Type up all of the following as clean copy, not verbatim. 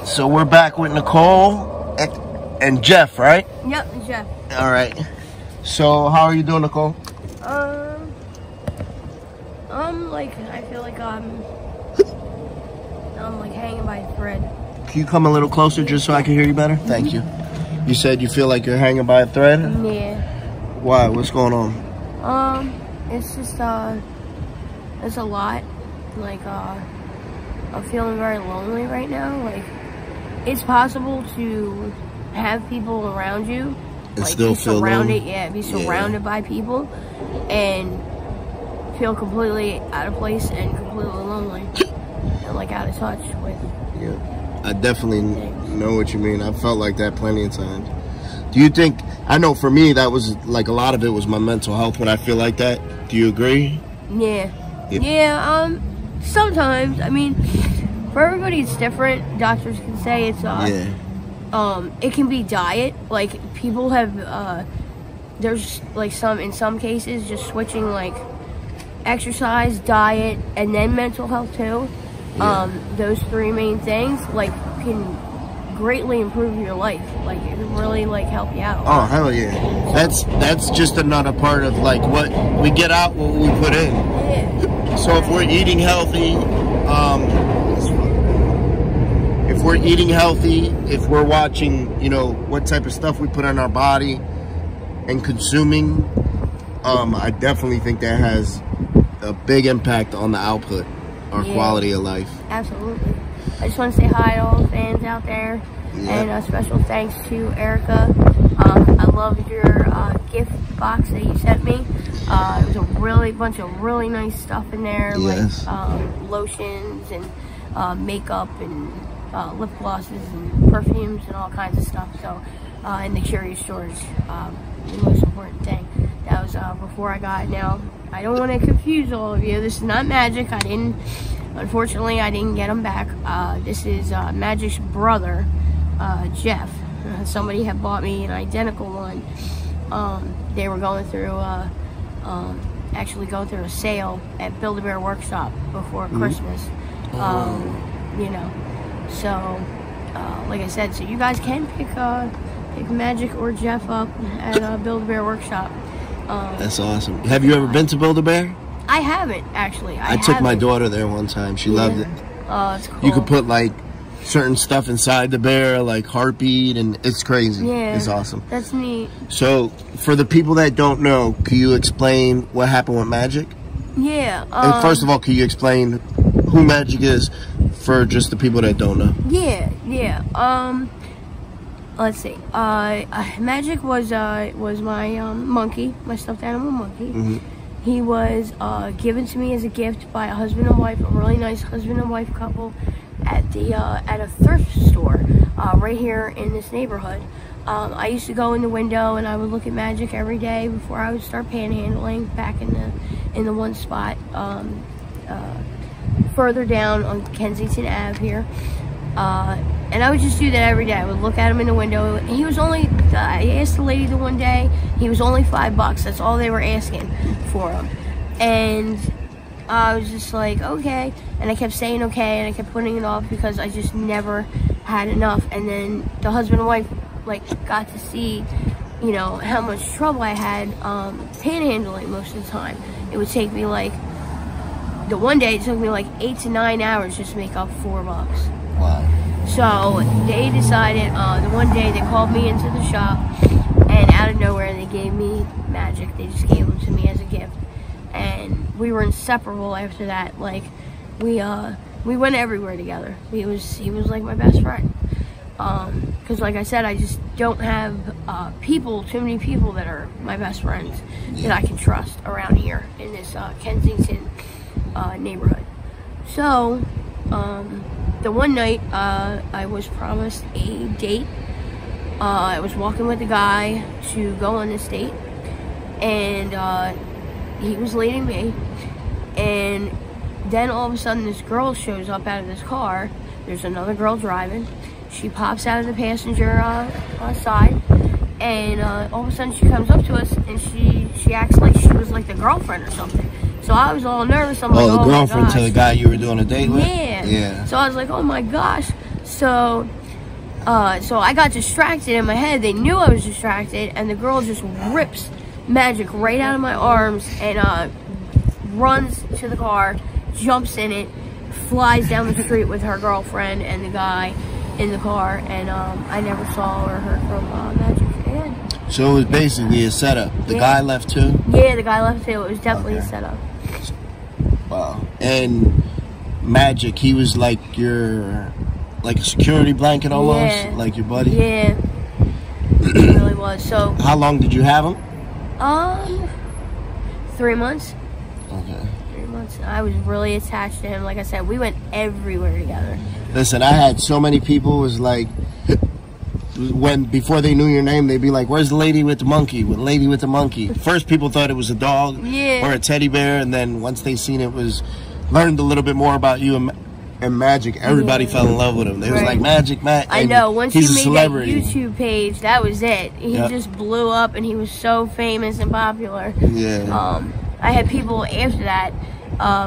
So we're back with Nicole and Jeff, right? Yep, Jeff. All right. So how are you doing, Nicole? I feel like I'm like hanging by a thread. Can you come a little closer just so I can hear you better? Thank you. You said you feel like you're hanging by a thread? Yeah. Why? What's going on? It's just, it's a lot. Like, I'm feeling very lonely right now. Like, it's possible to have people around you. And like, still be feel surrounded, lonely? yeah, be surrounded by people and feel completely out of place and completely lonely and like out of touch with. Yeah, I definitely know what you mean. I've felt like that plenty of times. Do you think, I know for me that was like a lot of it was my mental health when I feel like that. Do you agree? Yeah. Yeah, sometimes, I mean, for everybody it's different. Doctors can say it's, it can be diet. Like, people have, there's like in some cases, just switching like exercise, diet, and then mental health too. Yeah. Those three main things, like, can greatly improve your life. Like, it can really like help you out. Oh, hell yeah. That's just another part of like what we get out, what we put in. Yeah. So if we're eating healthy, if we're watching, you know, what type of stuff we put on our body and consuming, I definitely think that has a big impact on the output, our quality of life. Absolutely. I just want to say hi to all the fans out there, and a special thanks to Erica. I loved your gift box that you sent me. It was a bunch of really nice stuff in there, like lotions and makeup and lip glosses and perfumes and all kinds of stuff. So, and the Curious George, the most important thing. That was before I got it. Now, I don't want to confuse all of you. This is not Magic. Unfortunately, I didn't get him back. This is Magic's brother, Jeff. Somebody had bought me an identical one. They were going through, actually going through a sale at Build-A-Bear Workshop before Christmas. You know, so like I said, so you guys can pick Magic or Jeff up at Build-A-Bear Workshop. That's awesome. Have you ever been to Build-A-Bear? I haven't, actually. I took my daughter there one time. She loved it. Oh, it's cool. You could put like certain stuff inside the bear, like heartbeat, and it's crazy. Yeah, it's awesome. That's neat. So, for the people that don't know, can you explain what happened with Magic? Yeah. And first of all, can you explain who Magic is for just the people that don't know? Yeah. Let's see. Magic was my monkey, my stuffed animal monkey. He was given to me as a gift by a husband and wife, a really nice husband and wife couple, at a thrift store right here in this neighborhood. I used to go in the window and I would look at Magic every day before I would start panhandling back in the one spot further down on Kensington Ave here. And I would just do that every day. I would look at him in the window. He was only, I asked the lady the one day, he was only $5. That's all they were asking for him. And I was just like, okay. And I kept saying okay, and I kept putting it off because I just never had enough. And then the husband and wife, like, got to see, you know, how much trouble I had panhandling most of the time. It would take me like, the one day it took me like 8 to 9 hours just to make up $4. Wow. So they decided, the one day they called me into the shop, and out of nowhere they gave me Magic. They just gave them to me as a gift, and we were inseparable after that. Like, we went everywhere together. He was like my best friend. Because like I said, I just don't have too many people that are my best friends that I can trust around here in this Kensington neighborhood. So the one night I was promised a date. I was walking with a guy to go on this date, and he was leading me, and then all of a sudden this girl shows up out of this car. There's another girl driving. She pops out of the passenger side, and all of a sudden she comes up to us, and she acts like she was like the girlfriend or something. So I was all nervous. I'm like, the girlfriend to the guy you were doing a date with? Yeah. So I was like, oh my gosh. So So I got distracted in my head. They knew I was distracted, and the girl just rips Magic right out of my arms and runs to the car, jumps in it, flies down the street with her girlfriend and the guy in the car, and I never saw or heard from Magic again. So it was basically a setup. The guy left too? Yeah, the guy left too. It was definitely a setup. Wow. And Magic, he was like like a security blanket almost? Like your buddy? Yeah. He really was. So how long did you have him? 3 months. Okay. 3 months. I was really attached to him. Like I said, we went everywhere together. Listen, I had so many people was like, before they knew your name, they'd be like, "Where's the lady with the monkey? With lady with the monkey?" First, people thought it was a dog or a teddy bear, and then once they seen it learned a little bit more about you and Magic, everybody fell in love with him. They was like, Magic. I know. Once he made that YouTube page, that was it. He just blew up, and he was so famous and popular. Yeah. I had people after that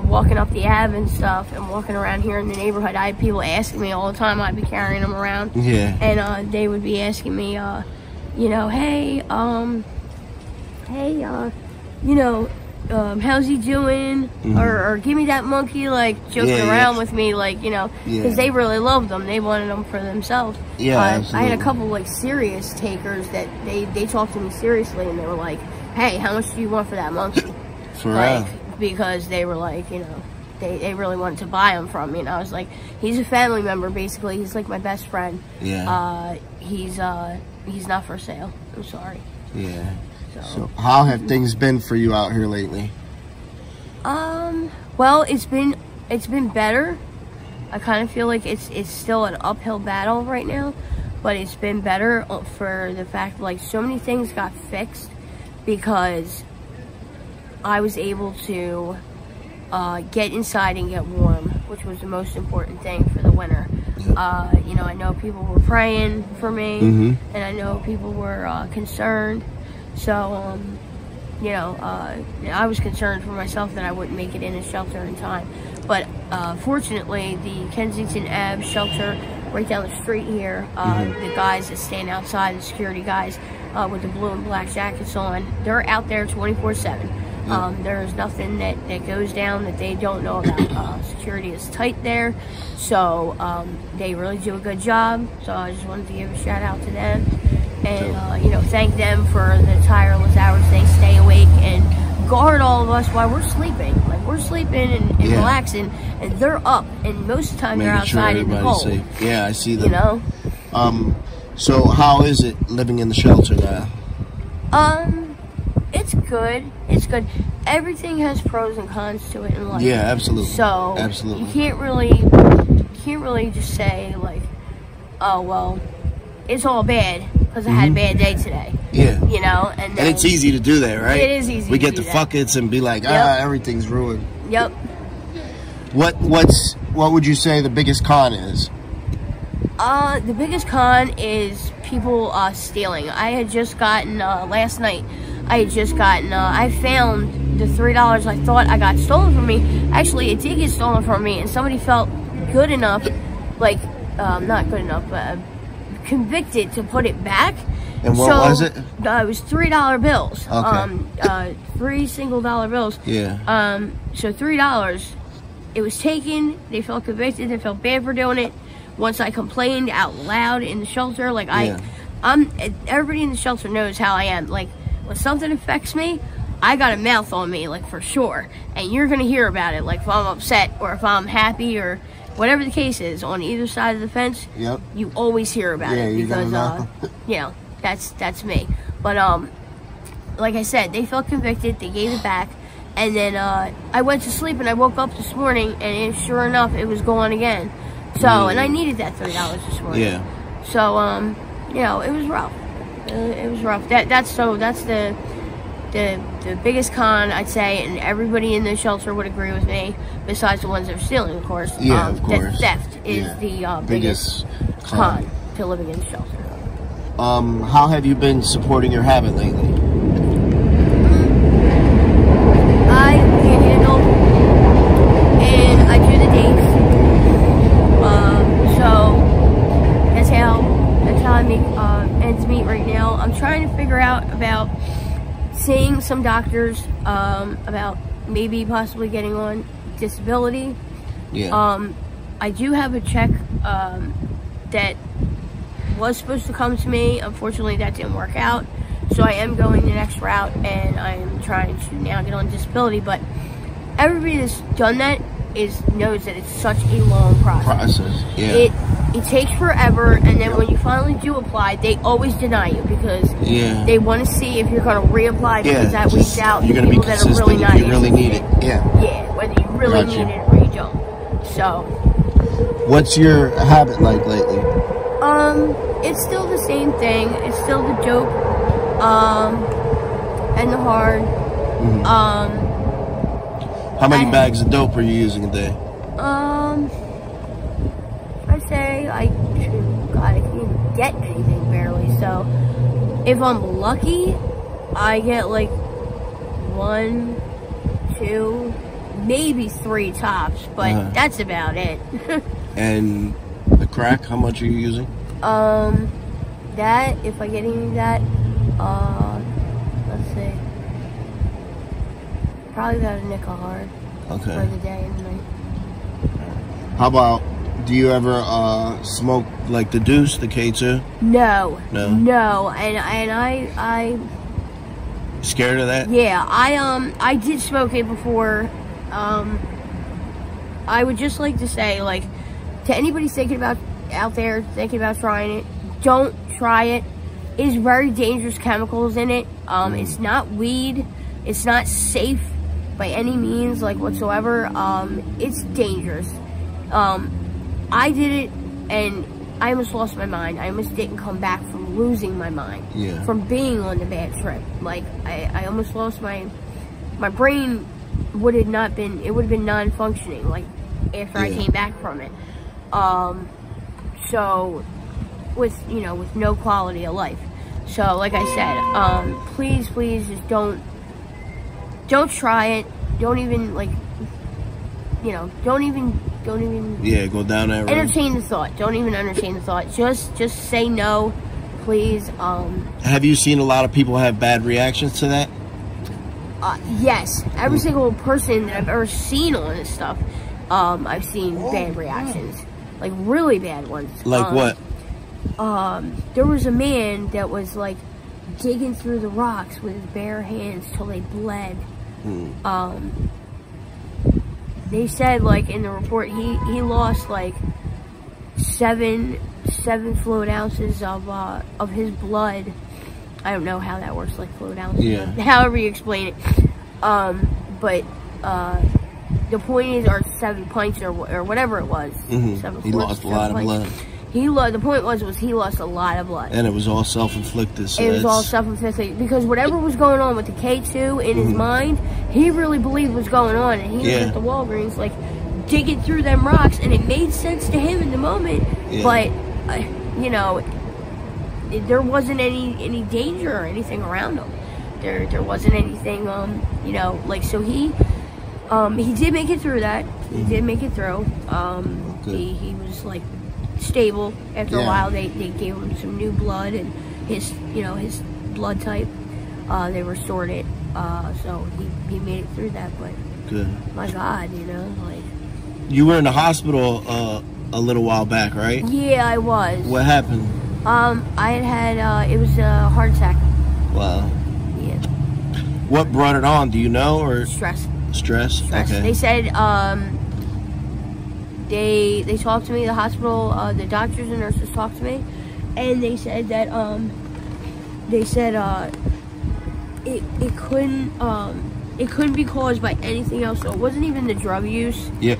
walking up the Ave and stuff, and walking around here in the neighborhood. I had people asking me all the time. I'd be carrying them around. Yeah. And they would be asking me, you know, hey, you know, how's he doing? Or give me that monkey, like joking around with me, like, you know, because they really loved them. They wanted them for themselves. Yeah, I had a couple like serious takers that they talked to me seriously, and they were like, hey, how much do you want for that monkey? For real. Because they were like, you know, they really wanted to buy him from me, and I was like, he's a family member basically. He's like my best friend. Yeah. He's not for sale. I'm sorry. Yeah. So how have things been for you out here lately? Well, it's been better. I kind of feel like it's still an uphill battle right now, but it's been better for the fact like so many things got fixed because I was able to get inside and get warm, which was the most important thing for the winter. You know, I know people were praying for me, and I know people were concerned. So, you know, I was concerned for myself that I wouldn't make it in a shelter in time. But fortunately, the Kensington Ave shelter right down the street here, the guys that stand outside, the security guys with the blue and black jackets on, they're out there 24/7. There's nothing that goes down that they don't know about. Security is tight there, so they really do a good job. So I just wanted to give a shout out to them. And, you know, thank them for the tireless hours they stay awake and guard all of us while we're sleeping. Like, we're sleeping and relaxing, and they're up. And most of the time, they're outside in the cold. Safe. Yeah, I see them. You know? So how is it living in the shelter now? It's good. It's good. Everything has pros and cons to it in life. Yeah, absolutely. So, absolutely. You can't really just say, like, oh, well, it's all bad because I had a bad day today. Yeah. You know? And it's easy to do that, right? It is easy We get the fuckets and be like, everything's ruined. Yep. What would you say the biggest con is? The biggest con is people stealing. I had just gotten, last night, I found the $3 I thought I got stolen from me. Actually, it did get stolen from me, and somebody felt good enough, like, not good enough, but convicted to put it back. And what was it? It was $3 bills. Okay. 3 single dollar bills. Yeah. So $3. It was taken. They felt convicted. They felt bad for doing it. Once I complained out loud in the shelter, like everybody in the shelter knows how I am. Like, when something affects me, I got a mouth on me, like, for sure. And you're gonna hear about it, like, if I'm upset or if I'm happy or whatever the case is on either side of the fence. Yep. You always hear about it because, you know, that's me. But like I said, they felt convicted. They gave it back, and then I went to sleep and I woke up this morning, and sure enough, it was gone again. So, and I needed that $3 this morning. Yeah. So, you know, it was rough. It was rough. That's the biggest con, I'd say, and everybody in the shelter would agree with me, besides the ones that are stealing, of course. Yeah, of course. That theft is the biggest con to living in the shelter. How have you been supporting your habit lately? I panhandle, and I do the dates. So that's how trying to figure out about seeing some doctors about maybe possibly getting on disability. Yeah. I do have a check that was supposed to come to me. Unfortunately, that didn't work out. So I am going the next route, and I am trying to now get on disability. But everybody that's done that knows that it's such a long process. Yeah. It takes forever, and then when you finally do apply, they always deny you because they want to see if you're going to reapply because that weeks out you're going to be consistent really if you really need it. Yeah. Yeah, whether you really need it or you don't. So. What's your habit like lately? It's still the same thing. It's still the dope, and the hard. How many bags of dope are you using a day? I say God, I can't even get anything barely. So if I'm lucky, I get like 1, 2, maybe 3 tops, but that's about it. And the crack, how much are you using? That, if I get any of that, let's see, probably about a nickel hard for the day and the night. How about, do you ever smoke like the Deuce, the K2? No. No? No, and I scared of that? Yeah, I did smoke it before. I would just like to say, like, to anybody out there thinking about trying it, don't try it. It is very dangerous chemicals in it. It's not weed. It's not safe by any means, like, whatsoever. It's dangerous. I did it, and I almost lost my mind. I almost didn't come back from losing my mind. Yeah. From being on the bad trip. Like, I almost lost my brain would have been non-functioning, like, after I came back from it. So, with no quality of life. So, like I said, please just don't try it. Don't even, like, don't even go down that road. Entertain the thought. Don't even entertain the thought. Just say no, please. Have you seen a lot of people have bad reactions to that? Yes. Every single person that I've ever seen on this stuff, I've seen bad reactions. Like, really bad ones. Like what? There was a man that was, like, digging through the rocks with his bare hands till they bled. They said, like, in the report, he lost, like, seven fluid ounces of his blood. I don't know how that works, like, fluid ounces. Yeah. However you explain it. But the point is, or 7 pints or whatever it was. He lost a lot of blood. The point was he lost a lot of blood. And it was all self-inflicted. So it was all self-inflicted because whatever was going on with the K2 in his mind, he really believed was going on, and he was at the Walgreens, like, digging through them rocks, and it made sense to him in the moment. But there wasn't any danger or anything around him. There wasn't anything, like, so he did make it through that. He did make it through. He was, like, stable. After a while, they gave him some new blood, and his blood type, they restored it. So he made it through that. But my God, like, you were in the hospital a little while back, right? Yeah, I was. What happened? I had it was a heart attack. Wow. Yeah. What brought it on? Do you know, or stress? Stress. Okay. They said they talked to me. The hospital, the doctors and nurses talked to me, and they said that it couldn't be caused by anything else. So it wasn't even the drug use. Yeah.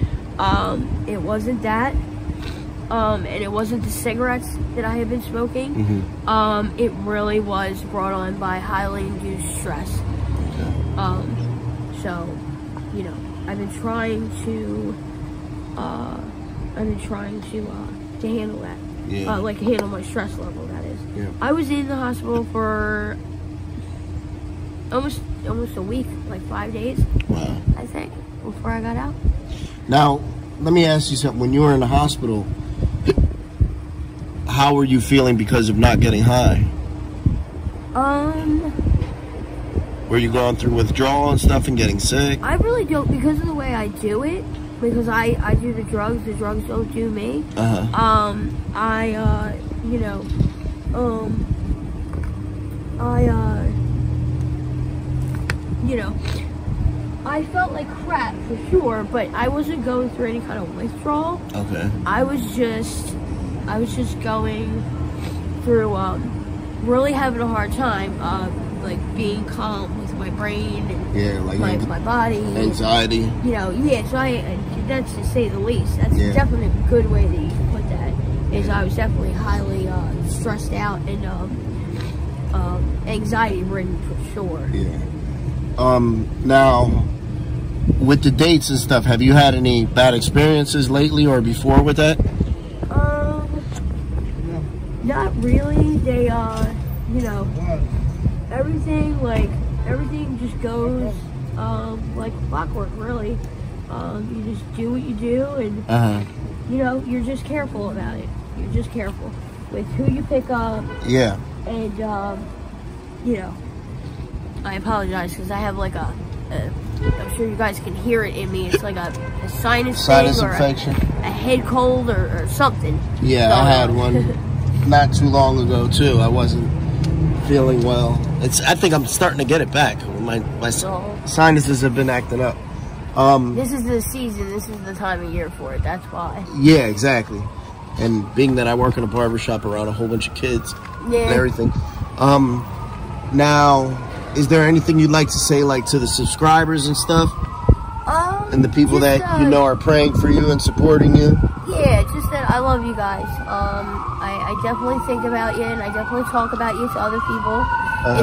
It wasn't that. And it wasn't the cigarettes that I had been smoking. It really was brought on by highly induced stress. Okay. So, I've been trying to handle that. Yeah. Like, handle my stress level, that is. Yeah. I was in the hospital for almost a week, like 5 days. Wow. I think, before I got out. Now, let me ask you something. When you were in the hospital, how were you feeling because of not getting high? Were you going through withdrawal and stuff and getting sick? I really don't, because of the way I do it. Because I do the drugs don't do me. I felt like crap for sure, but I wasn't going through any kind of withdrawal. Okay. I was just going through really having a hard time, like being calm with my brain and my body, anxiety. So that's to say the least. That's definitely a good way that you can put that. Is I was definitely highly stressed out and anxiety ridden for sure. Yeah. Now, with the dates and stuff, have you had any bad experiences lately or before with that? Not really. They everything just goes like clockwork, really. You just do what you do, and you're just careful about it. You're just careful with who you pick up. Yeah. And I apologize because I have like I'm sure you guys can hear it in me. It's like a sinus thing or infection, a head cold or something. Yeah, I had one not too long ago too. I wasn't feeling well. I think I'm starting to get it back. My sinuses have been acting up. This is the season. This is the time of year for it. That's why. Yeah, exactly. And being that I work in a barbershop around a whole bunch of kids and everything. Now, is there anything you'd like to say, like, to the subscribers and stuff? And the people that you know are praying for you and supporting you? Yeah, just that I love you guys. I definitely think about you, and I definitely talk about you to other people.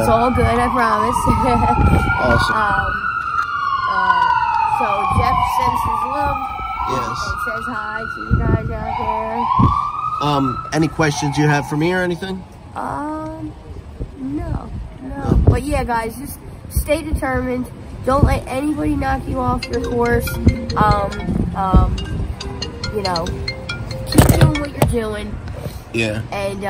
It's all good, I promise. Awesome. So Jeff sends his love. Yes. And says hi to you guys out there. Any questions you have for me or anything? No. But yeah, guys, just stay determined. Don't let anybody knock you off your course. Keep doing what you're doing. Yeah. And,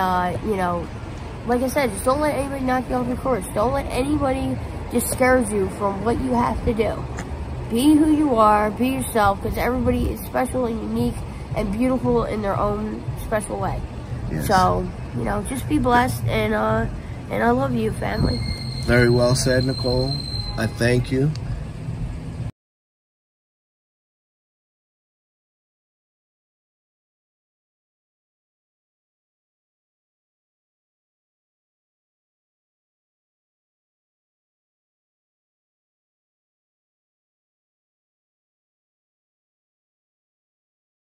like I said, just don't let anybody knock you off your course. Don't let anybody discourage you from what you have to do. Be who you are, be yourself, because everybody is special and unique and beautiful in their own special way. Yes. So, just be blessed, and I love you, family. Very well said, Nicole. I thank you.